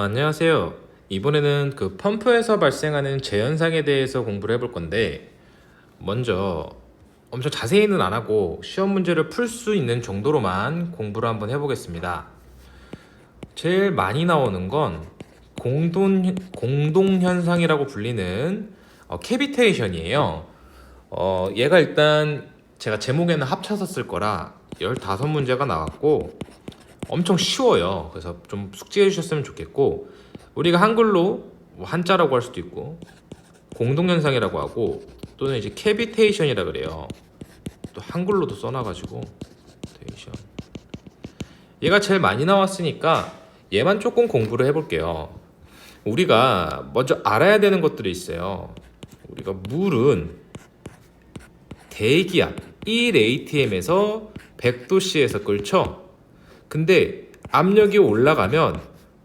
안녕하세요. 이번에는 그 펌프에서 발생하는 재현상에 대해서 공부를 해볼 건데, 먼저 엄청 자세히는 안 하고 시험 문제를 풀 수 있는 정도로만 공부를 한번 해보겠습니다. 제일 많이 나오는 건 공동현상이라고 불리는 캐비테이션이에요. 얘가 일단 제가 제목에는 합쳐서 쓸 거라 15문제가 나왔고 엄청 쉬워요. 그래서 좀 숙지해 주셨으면 좋겠고, 우리가 한글로 뭐 한자라고 할 수도 있고 공동현상이라고 하고 또는 이제 캐비테이션이라 그래요. 또 한글로도 써놔가지고 테이션. 얘가 제일 많이 나왔으니까 얘만 조금 공부를 해볼게요. 우리가 먼저 알아야 되는 것들이 있어요. 우리가 물은 대기압 1atm에서 100도씨에서 끓죠. 근데 압력이 올라가면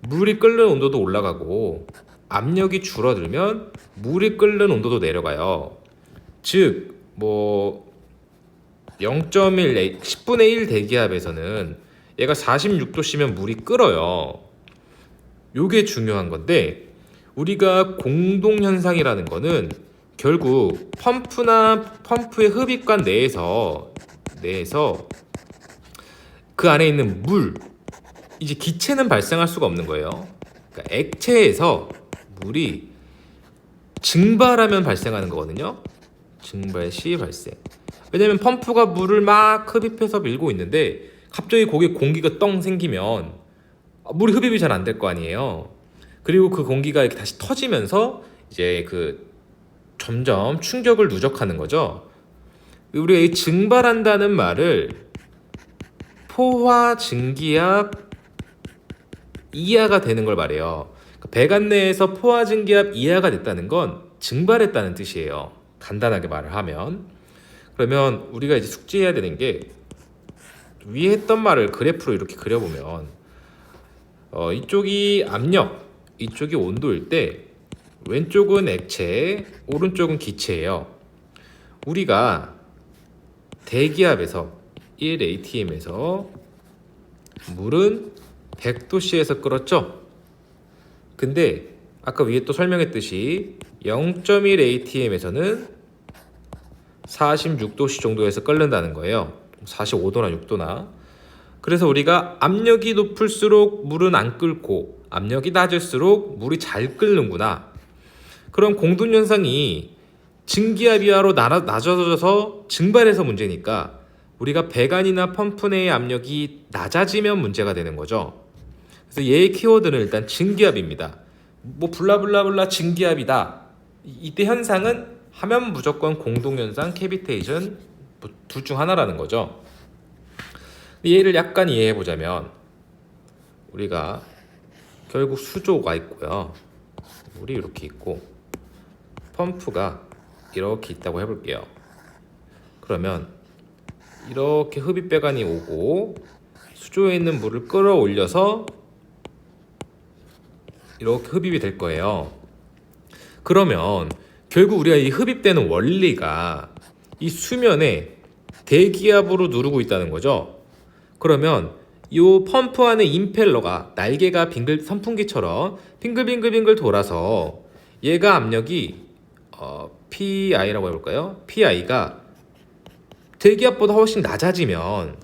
물이 끓는 온도도 올라가고, 압력이 줄어들면 물이 끓는 온도도 내려가요. 즉, 뭐 0.1, 10분의 1 대기압에서는 얘가 46도씨면 물이 끓어요. 요게 중요한 건데, 우리가 공동현상이라는 거는 결국 펌프의 흡입관 내에서 그 안에 있는 물, 이제 기체는 발생할 수가 없는 거예요. 그러니까 액체에서 물이 증발하면 발생하는 거거든요. 증발 시 발생. 왜냐면 펌프가 물을 막 흡입해서 밀고 있는데 갑자기 거기에 공기가 똥 생기면 물이 흡입이 잘 안 될 거 아니에요. 그리고 그 공기가 이렇게 다시 터지면서 이제 그 점점 충격을 누적하는 거죠. 우리가 이 증발한다는 말을 포화 증기압 이하가 되는 걸 말해요. 배관 내에서 포화 증기압 이하가 됐다는 건 증발했다는 뜻이에요. 간단하게 말을 하면. 그러면 우리가 이제 숙지해야 되는 게, 위에 했던 말을 그래프로 이렇게 그려보면 이쪽이 압력, 이쪽이 온도일 때 왼쪽은 액체, 오른쪽은 기체예요. 우리가 대기압에서 1atm에서 물은 100도씨에서 끓었죠. 근데 아까 위에 또 설명했듯이 0.1atm에서는 46도씨 정도에서 끓는다는 거예요. 45도나 6도나. 그래서 우리가 압력이 높을수록 물은 안 끓고 압력이 낮을수록 물이 잘 끓는구나. 그럼 공동현상이 증기압 이하로 낮아져서 증발해서 문제니까 우리가 배관이나 펌프 내의 압력이 낮아지면 문제가 되는 거죠. 그래서 얘의 키워드는 일단 증기압입니다. 뭐 블라블라블라 증기압이다. 이때 현상은 하면 무조건 공동현상, 캐비테이션 둘 중 하나라는 거죠. 얘를 약간 이해해 보자면, 우리가 결국 수조가 있고요. 물이 이렇게 있고 펌프가 이렇게 있다고 해볼게요. 그러면 이렇게 흡입 배관이 오고 수조에 있는 물을 끌어올려서 이렇게 흡입이 될 거예요. 그러면 결국 우리가 이 흡입되는 원리가 이 수면에 대기압으로 누르고 있다는 거죠. 그러면 이 펌프 안에 임펠러가 날개가 선풍기처럼 빙글빙글빙글 돌아서 얘가 압력이 PI라고 해볼까요? PI가 대기압보다 훨씬 낮아지면,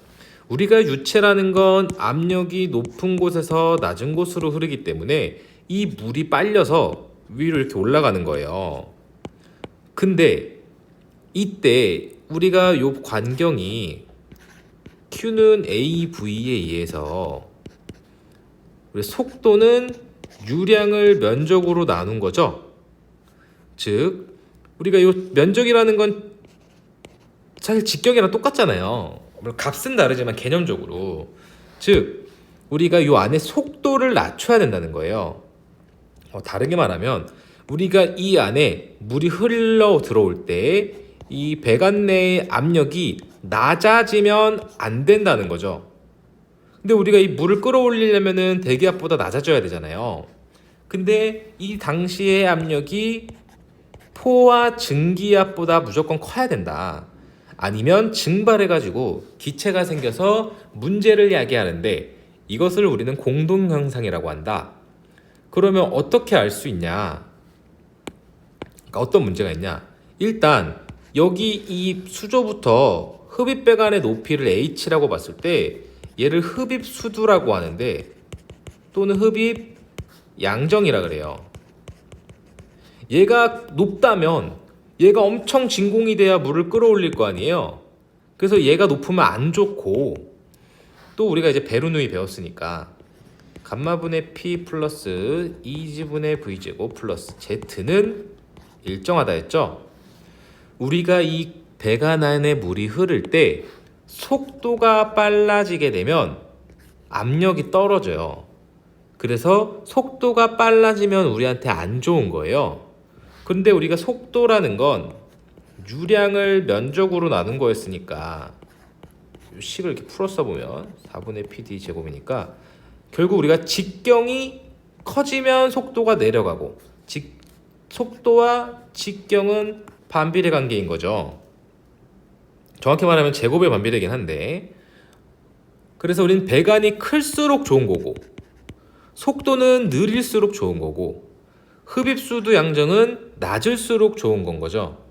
우리가 유체라는 건 압력이 높은 곳에서 낮은 곳으로 흐르기 때문에 이 물이 빨려서 위로 이렇게 올라가는 거예요. 근데 이때 우리가 요 관경이 Q는 AV에 의해서 우리 속도는 유량을 면적으로 나눈 거죠. 즉 우리가 요 면적이라는 건 사실 직경이랑 똑같잖아요. 값은 다르지만 개념적으로. 즉 우리가 요 안에 속도를 낮춰야 된다는 거예요. 다르게 말하면 우리가 이 안에 물이 흘러 들어올 때 이 배관 내의 압력이 낮아지면 안 된다는 거죠. 근데 우리가 이 물을 끌어올리려면은 대기압보다 낮아져야 되잖아요. 근데 이 당시의 압력이 포화 증기압보다 무조건 커야 된다. 아니면 증발해가지고 기체가 생겨서 문제를 야기하는데, 이것을 우리는 공동현상이라고 한다. 그러면 어떻게 알 수 있냐? 그러니까 어떤 문제가 있냐? 일단 여기 이 수조부터 흡입배관의 높이를 h라고 봤을 때 얘를 흡입수두라고 하는데, 또는 흡입 양정이라 그래요. 얘가 높다면 얘가 엄청 진공이 돼야 물을 끌어올릴 거 아니에요. 그래서 얘가 높으면 안 좋고, 또 우리가 이제 베르누이 배웠으니까 감마분의 P 플러스 2지분의 V제곱 플러스 Z는 일정하다 했죠. 우리가 이 배관 안에 물이 흐를 때 속도가 빨라지게 되면 압력이 떨어져요. 그래서 속도가 빨라지면 우리한테 안 좋은 거예요. 근데 우리가 속도라는 건 유량을 면적으로 나눈 거였으니까 이 식을 이렇게 풀어서 보면 4분의 PD 제곱이니까 결국 우리가 직경이 커지면 속도가 내려가고, 속도와 직경은 반비례 관계인 거죠. 정확히 말하면 제곱의 반비례긴 한데, 그래서 우리는 배관이 클수록 좋은 거고 속도는 느릴수록 좋은 거고 흡입수두 양정은 낮을수록 좋은 건 거죠.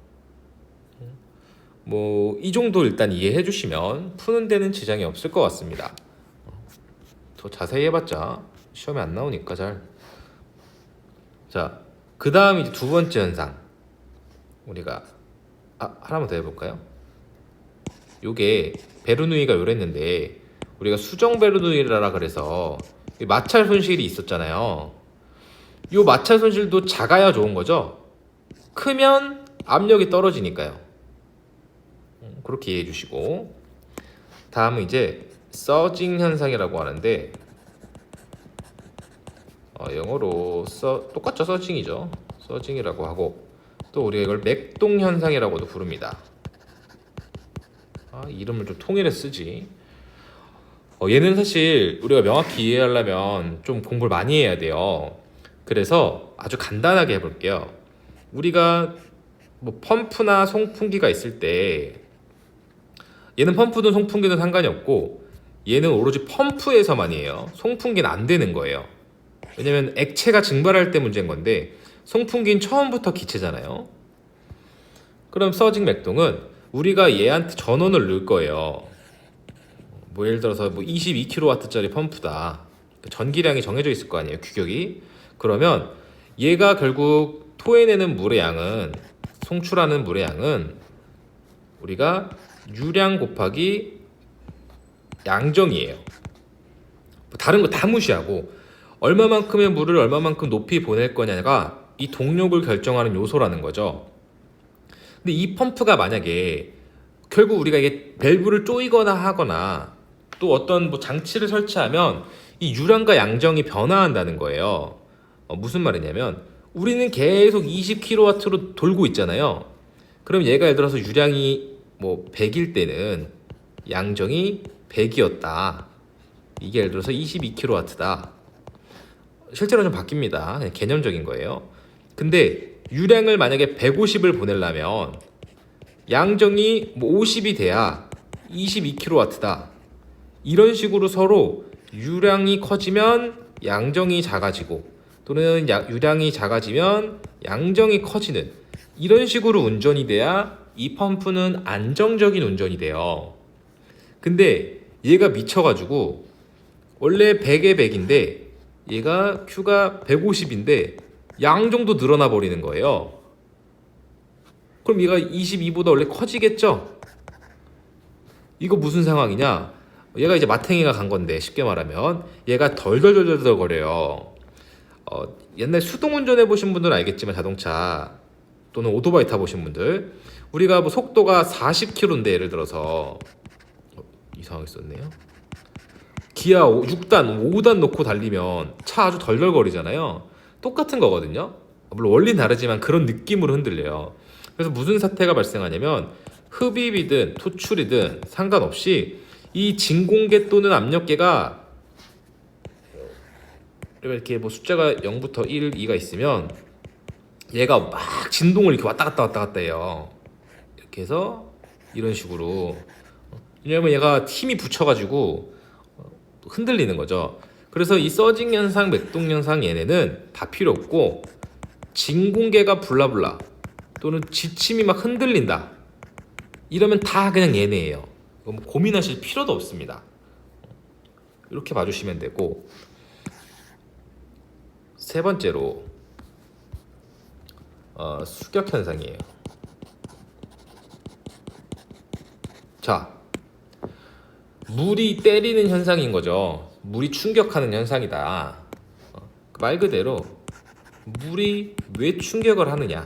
뭐 이 정도 일단 이해해 주시면 푸는 데는 지장이 없을 것 같습니다. 더 자세히 해봤자 시험에 안 나오니까 잘. 자, 그 다음 이제 두 번째 현상 우리가 하나만 더 해볼까요? 요게 베르누이가 요랬는데, 우리가 수정 베르누이라 그래서 마찰 손실이 있었잖아요. 요 마찰 손실도 작아야 좋은 거죠. 크면 압력이 떨어지니까요. 그렇게 이해해 주시고, 다음은 이제 서징 현상이라고 하는데, 영어로 똑같죠. 서징이죠. 서징이라고 하고, 또 우리가 이걸 맥동 현상이라고도 부릅니다. 이름을 좀 통일해 쓰지. 얘는 사실 우리가 명확히 이해하려면 좀 공부를 많이 해야 돼요. 그래서 아주 간단하게 해볼게요. 우리가 뭐 펌프나 송풍기가 있을 때, 얘는 펌프든 송풍기든 상관이 없고 얘는 오로지 펌프에서만 해요. 송풍기는 안 되는 거예요. 왜냐면 액체가 증발할 때 문제인 건데 송풍기는 처음부터 기체잖아요. 그럼 서징 맥동은 우리가 얘한테 전원을 넣을 거예요. 뭐 예를 들어서 뭐 22kW짜리 펌프다. 전기량이 정해져 있을 거 아니에요, 규격이. 그러면 얘가 결국 토해내는 물의 양은, 송출하는 물의 양은 우리가 유량 곱하기 양정이에요. 다른 거 다 무시하고 얼마만큼의 물을 얼마만큼 높이 보낼 거냐가 이 동력을 결정하는 요소라는 거죠. 근데 이 펌프가 만약에 결국 우리가 이게 밸브를 조이거나 하거나 또 어떤 뭐 장치를 설치하면 이 유량과 양정이 변화한다는 거예요. 무슨 말이냐면 우리는 계속 20kW로 돌고 있잖아요. 그럼 얘가 예를 들어서 유량이 뭐 100일 때는 양정이 100이었다. 이게 예를 들어서 22kW다. 실제로 좀 바뀝니다. 그냥 개념적인 거예요. 근데 유량을 만약에 150을 보내려면 양정이 뭐 50이 돼야 22kW다. 이런 식으로 서로 유량이 커지면 양정이 작아지고, 또는 유량이 작아지면 양정이 커지는, 이런 식으로 운전이 돼야 이 펌프는 안정적인 운전이 돼요. 근데 얘가 미쳐가지고 원래 100에 100인데 얘가 Q가 150인데 양정도 늘어나 버리는 거예요. 그럼 얘가 22보다 원래 커지겠죠? 이거 무슨 상황이냐? 얘가 이제 마탱이가 간 건데, 쉽게 말하면 얘가 덜덜덜덜 거려요. 옛날 수동 운전해 보신 분들은 알겠지만, 자동차 또는 오토바이 타보신 분들, 우리가 뭐 속도가 40km인데 예를 들어서 이상하게 썼네요. 기아 6단, 5단 놓고 달리면 차 아주 덜덜거리잖아요. 똑같은 거거든요. 물론 원리는 다르지만 그런 느낌으로 흔들려요. 그래서 무슨 사태가 발생하냐면 흡입이든 토출이든 상관없이 이 진공계 또는 압력계가 이렇게 뭐 숫자가 0부터 1, 2가 있으면 얘가 막 진동을 이렇게 왔다 갔다 해요. 이렇게 해서 이런 식으로. 왜냐면 얘가 힘이 붙여가지고 흔들리는 거죠. 그래서 이 서징 현상, 맥동 현상 얘네는 다 필요 없고 진공계가 불라불라 또는 지침이 막 흔들린다 이러면 다 그냥 얘네예요. 뭐 고민하실 필요도 없습니다. 이렇게 봐주시면 되고, 세 번째로 수격 현상이에요. 자, 물이 때리는 현상인 거죠. 물이 충격하는 현상이다. 말 그대로 물이 왜 충격을 하느냐,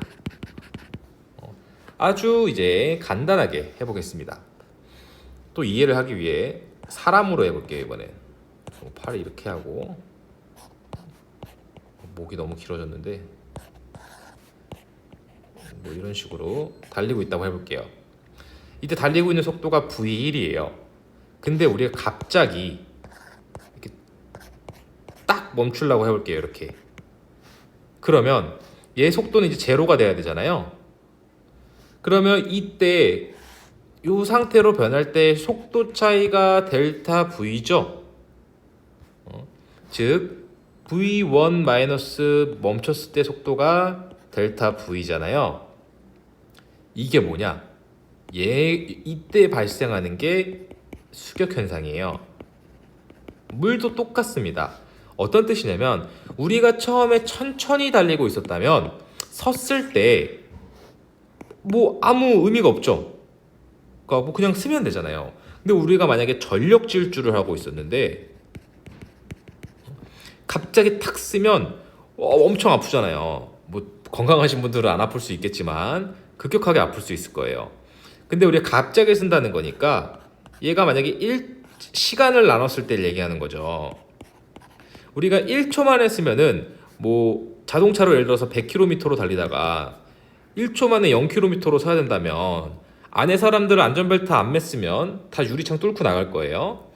아주 이제 간단하게 해보겠습니다. 또 이해를 하기 위해 사람으로 해볼게요. 이번엔 팔을 이렇게 하고, 목이 너무 길어졌는데 뭐 이런 식으로 달리고 있다고 해볼게요. 이때 달리고 있는 속도가 v1이에요. 근데 우리가 갑자기 이렇게 딱 멈추려고 해볼게요. 이렇게. 그러면 얘 속도는 이제 제로가 돼야 되잖아요. 그러면 이때 이 상태로 변할 때 속도 차이가 델타 V죠. 즉 V1 마이너스 멈췄을 때 속도가 델타 V잖아요. 이게 뭐냐? 이때 발생하는 게 수격 현상이에요. 물도 똑같습니다. 어떤 뜻이냐면 우리가 처음에 천천히 달리고 있었다면 섰을 때 뭐 아무 의미가 없죠. 그러니까 뭐 그냥 쓰면 되잖아요. 근데 우리가 만약에 전력 질주를 하고 있었는데 갑자기 탁 쓰면 엄청 아프잖아요. 뭐 건강하신 분들은 안 아플 수 있겠지만 급격하게 아플 수 있을 거예요. 근데 우리가 갑자기 쓴다는 거니까 얘가 만약에 시간을 나눴을 때 얘기하는 거죠. 우리가 1초 만에 쓰면은 뭐 자동차로 예를 들어서 100km로 달리다가 1초 만에 0km로 서야 된다면 안에 사람들은 안전벨트 안 맸으면 다 유리창 뚫고 나갈 거예요.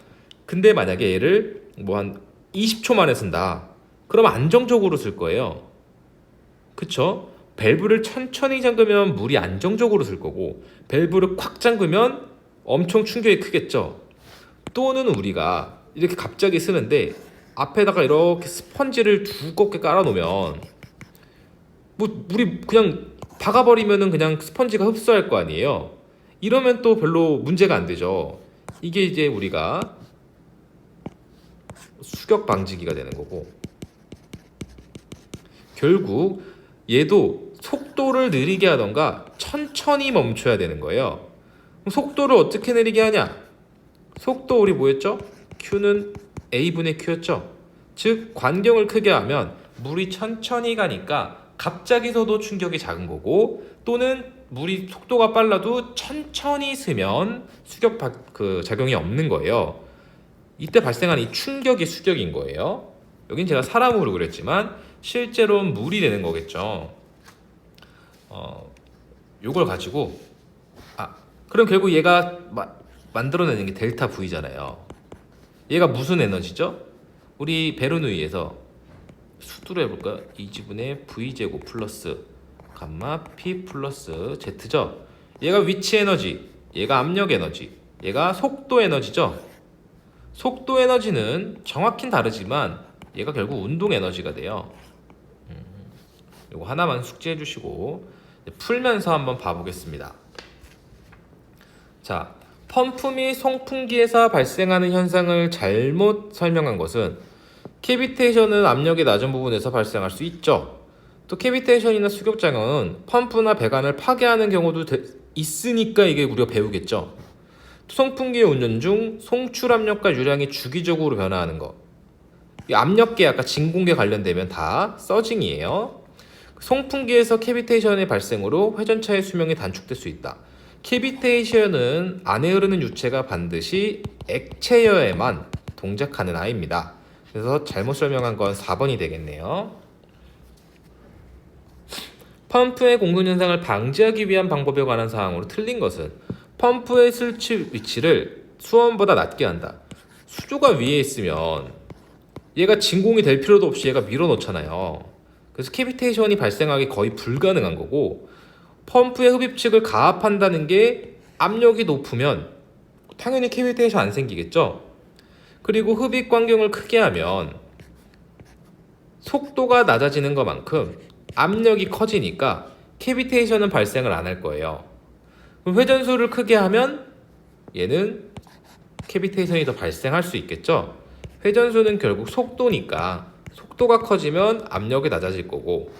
근데 만약에 얘를 뭐 한 20초 만에 쓴다. 그럼 안정적으로 쓸 거예요. 그쵸? 밸브를 천천히 잠그면 물이 안정적으로 쓸 거고, 밸브를 콱 잠그면 엄청 충격이 크겠죠. 또는 우리가 이렇게 갑자기 쓰는데 앞에다가 이렇게 스펀지를 두껍게 깔아놓으면 뭐 물이 그냥 박아버리면은 그냥 스펀지가 흡수할 거 아니에요. 이러면 또 별로 문제가 안 되죠. 이게 이제 우리가 수격 방지기가 되는 거고, 결국 얘도 속도를 느리게 하던가 천천히 멈춰야 되는 거예요. 그럼 속도를 어떻게 느리게 하냐? 속도 우리 뭐였죠? Q는 A분의 Q였죠. 즉 관경을 크게 하면 물이 천천히 가니까 갑자기 서도 충격이 작은 거고, 또는 물이 속도가 빨라도 천천히 쓰면 수격 작용이 없는 거예요. 이때 발생한 이 충격이 수격인 거예요. 여긴 제가 사람으로 그랬지만 실제로는 물이 되는 거겠죠. 요걸 가지고 그럼 결국 얘가 만들어내는 게 델타 V잖아요. 얘가 무슨 에너지죠? 우리 베르누이에서 수두로 해볼까요? 2지분의 V제곱 플러스 감마 P 플러스 Z죠. 얘가 위치 에너지, 얘가 압력 에너지, 얘가 속도 에너지죠. 속도 에너지는 정확히는 다르지만 얘가 결국 운동 에너지가 돼요. 요거 하나만 숙지해 주시고 풀면서 한번 봐보겠습니다. 자, 펌프 및 송풍기에서 발생하는 현상을 잘못 설명한 것은 캐비테이션은 압력이 낮은 부분에서 발생할 수 있죠. 또 캐비테이션이나 수격작용은 펌프나 배관을 파괴하는 경우도 있으니까 이게 우리가 배우겠죠. 송풍기의 운전 중 송출 압력과 유량이 주기적으로 변화하는 것. 이 압력계 아까 진공계 관련되면 다 서징이에요. 송풍기에서 캐비테이션의 발생으로 회전차의 수명이 단축될 수 있다. 캐비테이션은 안에 흐르는 유체가 반드시 액체여야만 동작하는 아입니다. 그래서 잘못 설명한 건 4번이 되겠네요. 펌프의 공급 현상을 방지하기 위한 방법에 관한 사항으로 틀린 것은 펌프의 설치 위치를 수원보다 낮게 한다. 수조가 위에 있으면 얘가 진공이 될 필요도 없이 얘가 밀어넣잖아요. 그래서 캐비테이션이 발생하기 거의 불가능한 거고, 펌프의 흡입축을 가압한다는 게 압력이 높으면 당연히 캐비테이션 안 생기겠죠. 그리고 흡입 광경을 크게 하면 속도가 낮아지는 것만큼 압력이 커지니까 캐비테이션은 발생을 안 할 거예요. 그럼 회전수를 크게 하면 얘는 캐비테이션이 더 발생할 수 있겠죠. 회전수는 결국 속도니까 속도가 커지면 압력이 낮아질 거고,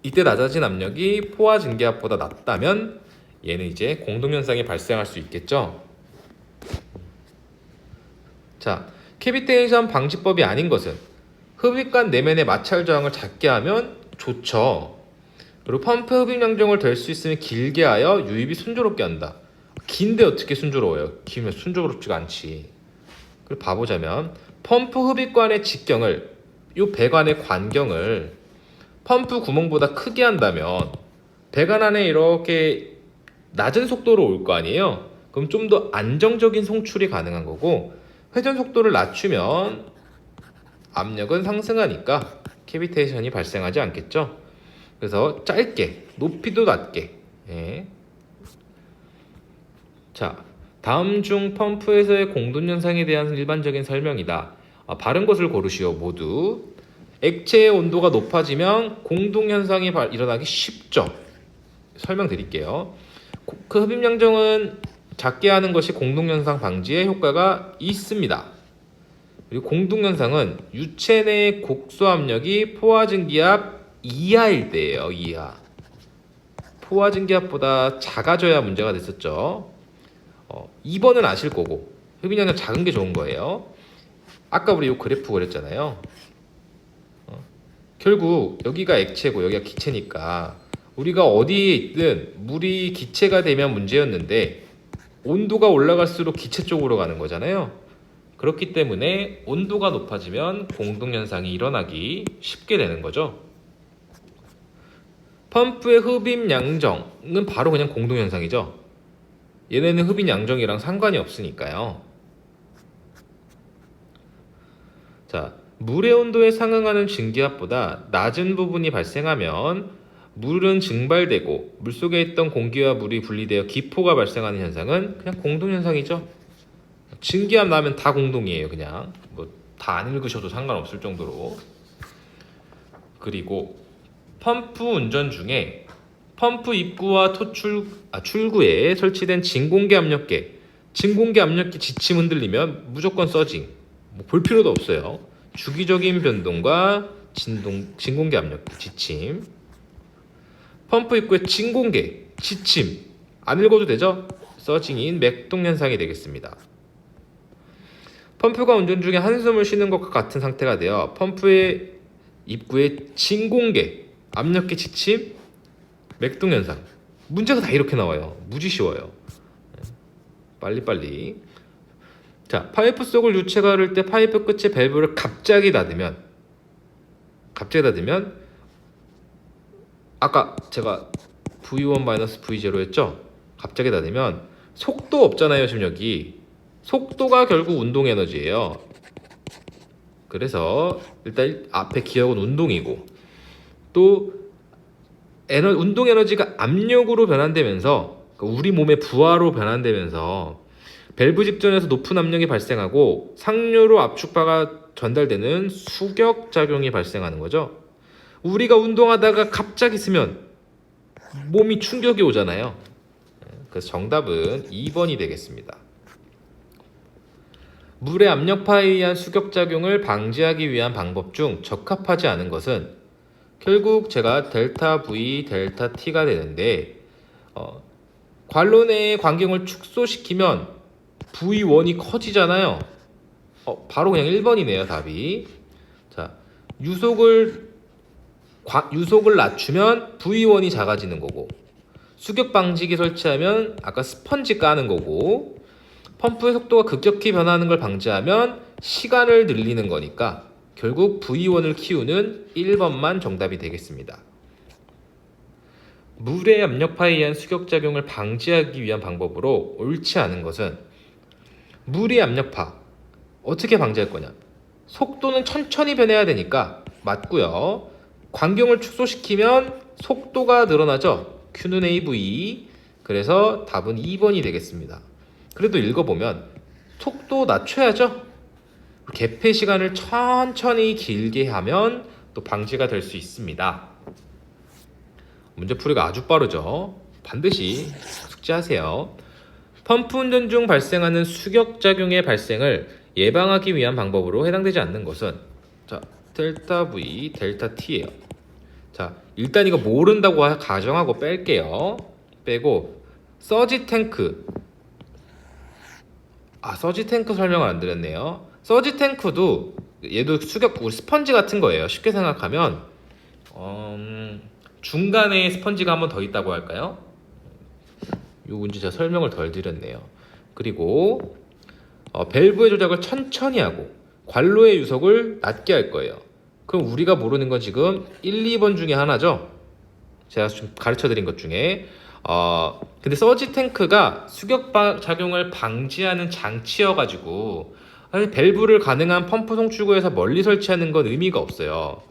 이때 낮아진 압력이 포화 증기압보다 낮다면 얘는 이제 공동현상이 발생할 수 있겠죠. 자, 캐비테이션 방지법이 아닌 것은 흡입관 내면의 마찰 저항을 작게 하면 좋죠. 그리고 펌프 흡입 양정을 될 수 있으면 길게 하여 유입이 순조롭게 한다. 긴데 어떻게 순조로워요? 길면 순조롭지가 않지. 그리고 봐보자면 펌프 흡입관의 직경을, 이 배관의 관경을 펌프 구멍보다 크게 한다면 배관 안에 이렇게 낮은 속도로 올 거 아니에요. 그럼 좀 더 안정적인 송출이 가능한 거고, 회전 속도를 낮추면 압력은 상승하니까 캐비테이션이 발생하지 않겠죠. 그래서 짧게, 높이도 낮게. 예. 자, 다음 중 펌프에서의 공동 현상에 대한 일반적인 설명이다. 바른 것을 고르시오. 모두. 액체의 온도가 높아지면 공동 현상이 일어나기 쉽죠. 설명드릴게요. 그 흡입 양정은 작게 하는 것이 공동 현상 방지에 효과가 있습니다. 그리고 공동 현상은 유체 내의 곡소 압력이 포화 증기압 이하일 때예요. 이하. 포화 증기압보다 작아져야 문제가 됐었죠. 2번은 아실 거고, 흡입 양정 작은 게 좋은 거예요. 아까 우리 이 그래프 그렸잖아요. 결국 여기가 액체고 여기가 기체니까 우리가 어디에 있든 물이 기체가 되면 문제였는데 온도가 올라갈수록 기체 쪽으로 가는 거잖아요. 그렇기 때문에 온도가 높아지면 공동현상이 일어나기 쉽게 되는 거죠. 펌프의 흡입 양정은 바로 그냥 공동현상이죠. 얘네는 흡입 양정이랑 상관이 없으니까요. 자, 물의 온도에 상응하는 증기압보다 낮은 부분이 발생하면 물은 증발되고 물속에 있던 공기와 물이 분리되어 기포가 발생하는 현상은 그냥 공동현상이죠. 증기압 나면 다 공동이에요. 그냥 뭐 다 안 읽으셔도 상관없을 정도로. 그리고 펌프 운전 중에 펌프 입구와 출구에 설치된 진공계 압력계 지침 흔들리면 무조건 서징. 볼 필요도 없어요. 주기적인 변동과 진공계 압력계 지침. 펌프 입구에 진공계 지침 안 읽어도 되죠? 서징인 맥동 현상이 되겠습니다. 펌프가 운전 중에 한숨을 쉬는 것과 같은 상태가 되어 펌프의 입구에 진공계 압력계 지침 맥동 현상. 문제가 다 이렇게 나와요. 무지 쉬워요. 빨리빨리. 자, 파이프 속을 유체가 흐를 때 파이프 끝에 밸브를 갑자기 닫으면 아까 제가 V1-V0 했죠? 갑자기 닫으면 속도 없잖아요. 지금 여기 속도가 결국 운동 에너지예요. 그래서 일단 앞에 기억은 운동이고, 또 운동 에너지가 압력으로 변환되면서 우리 몸의 부하로 변환되면서 밸브 직전에서 높은 압력이 발생하고 상류로 압축파가 전달되는 수격 작용이 발생하는 거죠. 우리가 운동하다가 갑자기 쓰면 몸이 충격이 오잖아요. 그래서 정답은 2번이 되겠습니다. 물의 압력파에 의한 수격작용을 방지하기 위한 방법 중 적합하지 않은 것은 결국 제가 델타 V, 델타 T가 되는데, 관로 내의 광경을 축소시키면 V1이 커지잖아요. 바로 그냥 1번이네요. 답이. 자, 유속을 낮추면 V1이 작아지는 거고, 수격 방지기 설치하면 아까 스펀지 까는 거고, 펌프의 속도가 급격히 변하는 걸 방지하면 시간을 늘리는 거니까 결국 V1을 키우는 1번만 정답이 되겠습니다. 물의 압력파에 의한 수격작용을 방지하기 위한 방법으로 옳지 않은 것은, 물의 압력파 어떻게 방지할 거냐? 속도는 천천히 변해야 되니까 맞고요. 광경을 축소시키면 속도가 늘어나죠. Q는 AV. 그래서 답은 2번이 되겠습니다. 그래도 읽어보면 속도 낮춰야죠. 개폐 시간을 천천히 길게 하면 또 방지가 될 수 있습니다. 문제풀이가 아주 빠르죠. 반드시 숙지하세요. 펌프 운전 중 발생하는 수격작용의 발생을 예방하기 위한 방법으로 해당되지 않는 것은 자, 델타 V, 델타 T예요. 자, 일단 이거 모른다고 가정하고 뺄게요. 빼고 서지 탱크. 서지 탱크 설명을 안 드렸네요. 서지 탱크도 얘도 수격 우리 스펀지 같은 거예요. 쉽게 생각하면 중간에 스펀지가 한 번 더 있다고 할까요? 요 문제 제가 설명을 덜 드렸네요. 그리고 밸브의 조작을 천천히 하고 관로의 유속을 낮게 할 거예요. 그럼 우리가 모르는 건 지금 1, 2번 중에 하나죠. 제가 좀 가르쳐 드린 것 중에 근데 서지 탱크가 수격 작용을 방지하는 장치여 가지고 밸브를 가능한 펌프 송출구에서 멀리 설치하는 건 의미가 없어요.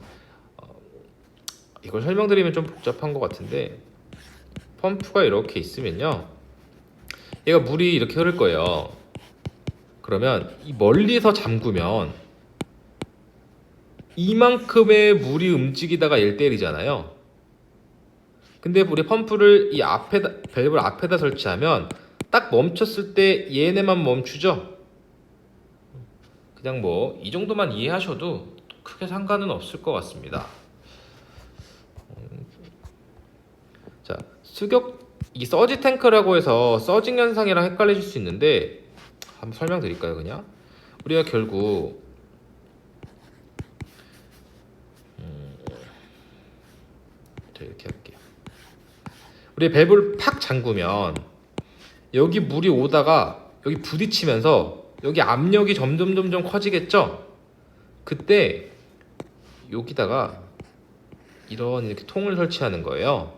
이걸 설명드리면 좀 복잡한 것 같은데 펌프가 이렇게 있으면요, 얘가 물이 이렇게 흐를 거예요. 그러면 이 멀리서 잠그면 이만큼의 물이 움직이다가 얘를 때리잖아요. 근데 우리 펌프를 이 앞에다, 밸브를 앞에다 설치하면 딱 멈췄을 때 얘네만 멈추죠. 그냥 뭐 이 정도만 이해하셔도 크게 상관은 없을 것 같습니다. 자, 이 서지 탱크라고 해서 서징 현상이랑 헷갈리실 수 있는데 한번 설명드릴까요? 그냥 우리가 결국 이렇게 할게요. 우리 밸브를 팍 잠그면 여기 물이 오다가 여기 부딪히면서 여기 압력이 점점 커지겠죠? 그때 여기다가 이렇게 통을 설치하는 거예요.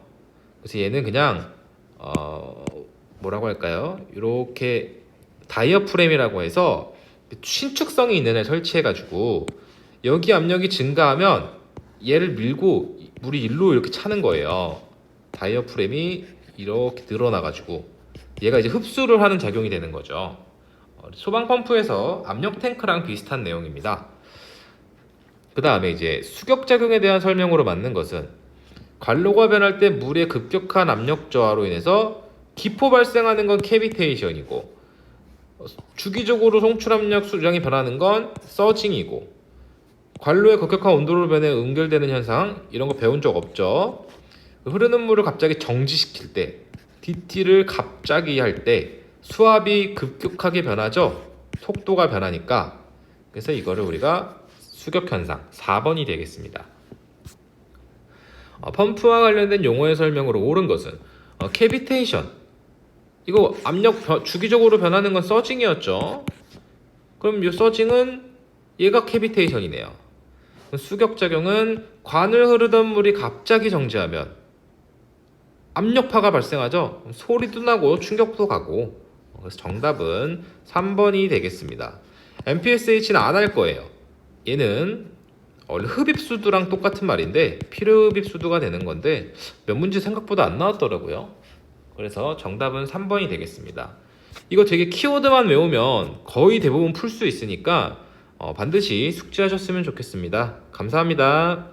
그래서 얘는 그냥 뭐라고 할까요? 이렇게 다이어프램이라고 해서 신축성이 있는 애 설치해가지고 여기 압력이 증가하면 얘를 밀고 물이 일로 이렇게 차는 거예요. 다이어프램이 이렇게 늘어나가지고 얘가 이제 흡수를 하는 작용이 되는 거죠. 소방 펌프에서 압력 탱크랑 비슷한 내용입니다. 그 다음에 이제 수격 작용에 대한 설명으로 맞는 것은 관로가 변할 때 물의 급격한 압력 저하로 인해서 기포 발생하는 건 캐비테이션이고, 주기적으로 송출 압력 수량이 변하는 건 서징이고, 관로의 급격한 온도로 변해 응결되는 현상, 이런 거 배운 적 없죠? 흐르는 물을 갑자기 정지시킬 때, DT를 갑자기 할 때 수압이 급격하게 변하죠? 속도가 변하니까. 그래서 이거를 우리가 수격 현상 4번이 되겠습니다. 펌프와 관련된 용어의 설명으로 옳은 것은 캐비테이션, 이거 압력 주기적으로 변하는 건 서징이었죠. 그럼 이 서징은 얘가 캐비테이션이네요. 수격작용은 관을 흐르던 물이 갑자기 정지하면 압력파가 발생하죠. 소리도 나고 충격도 가고. 그래서 정답은 3번이 되겠습니다. MPSH는 안 할 거예요. 얘는 원래 흡입수두랑 똑같은 말인데 필요흡입수두가 되는 건데 몇 문제 생각보다 안 나왔더라고요. 그래서 정답은 3번이 되겠습니다. 이거 되게 키워드만 외우면 거의 대부분 풀 수 있으니까 반드시 숙지하셨으면 좋겠습니다. 감사합니다.